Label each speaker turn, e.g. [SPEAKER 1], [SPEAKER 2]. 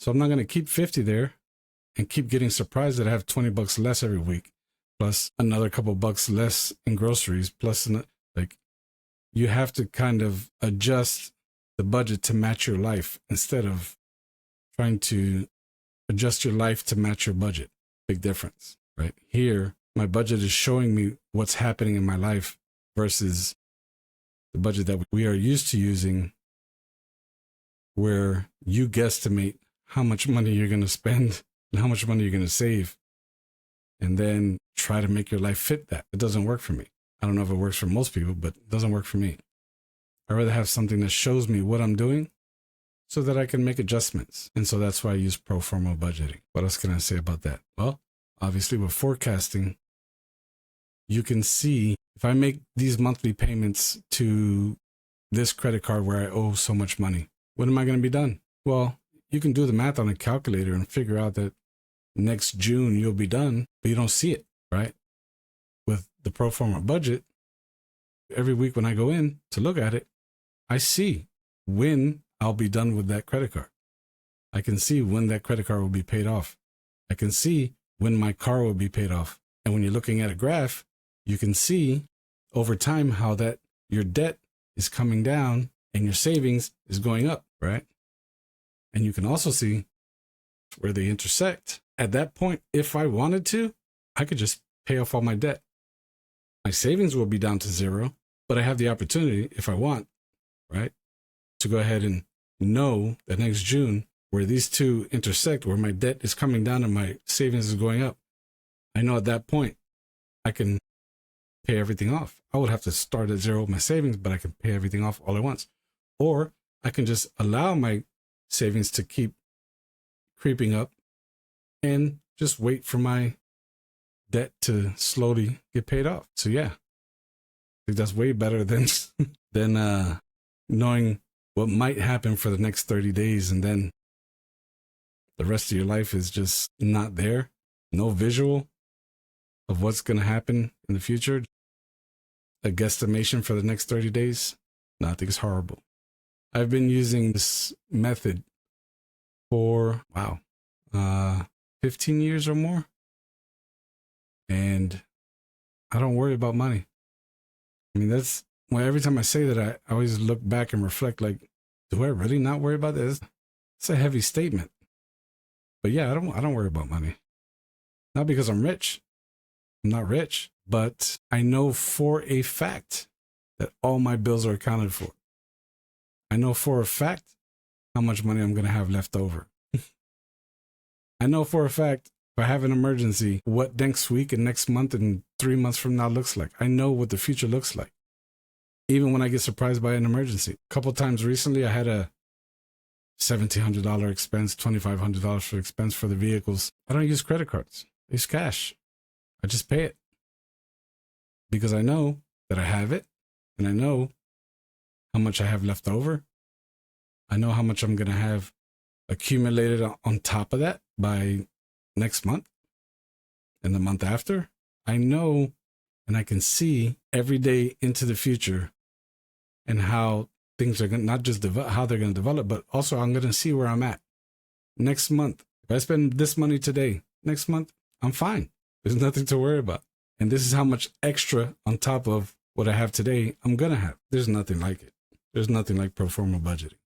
[SPEAKER 1] So I'm not going to keep 50 there and keep getting surprised that I have 20 bucks less every week, plus another couple bucks less in groceries, plus like you have to kind of adjust the budget to match your life instead of trying to adjust your life to match your budget. Big difference, right? Here, my budget is showing me what's happening in my life versus the budget that we are used to using, where you guesstimate how much money you're going to spend and how much money you're going to save, and then try to make your life fit that. It doesn't work for me. I don't know if it works for most people, but it doesn't work for me. I'd rather have something that shows me what I'm doing so that I can make adjustments. And so that's why I use pro forma budgeting. What else can I say about that? Well, obviously with forecasting, you can see if I make these monthly payments to this credit card where I owe so much money, when am I going to be done? Well, you can do the math on a calculator and figure out that next June you'll be done, but you don't see it, right? With the pro forma budget, every week when I go in to look at it, I see when I'll be done with that credit card. I can see when that credit card will be paid off. I can see when my car will be paid off. And when you're looking at a graph, you can see over time how that your debt is coming down and your savings is going up, right? And you can also see where they intersect. At that point, if I wanted to, I could just pay off all my debt. My savings will be down to zero, but I have the opportunity, if I want, right, to go ahead and know that next June, where these two intersect, where my debt is coming down and my savings is going up, I know at that point I can pay everything off. I would have to start at zero with my savings, but I can pay everything off all at once. Or I can just allow my savings to keep creeping up and just wait for my debt to slowly get paid off. So yeah, I think that's way better than knowing what might happen for the next 30 days and then the rest of your life is just not there. No visual of what's going to happen in the future. A guesstimation for the next 30 days. No, I think it's horrible. I've been using this method for, 15 years or more. And I don't worry about money. I mean, that's why every time I say that, I always look back and reflect like, do I really not worry about this? It's a heavy statement. But yeah, I don't worry about money. Not because I'm rich. I'm not rich, but I know for a fact that all my bills are accounted for. I know for a fact how much money I'm going to have left over. I know for a fact if I have an emergency, what next week and next month and 3 months from now looks like. I know what the future looks like. Even when I get surprised by an emergency. A couple of times recently, I had a $1,700 expense, $2,500 for expense for the vehicles. I don't use credit cards. I use cash. I just pay it. Because I know that I have it, and I know how much I have left over. I know how much I'm going to have accumulated on top of that by next month and the month after. I know and I can see every day into the future and how things are going to not just how they're going to develop, but also I'm going to see where I'm at next month. If I spend this money today, next month, I'm fine. There's nothing to worry about. And this is how much extra on top of what I have today I'm going to have. There's nothing like it. There's nothing like pro forma budgeting.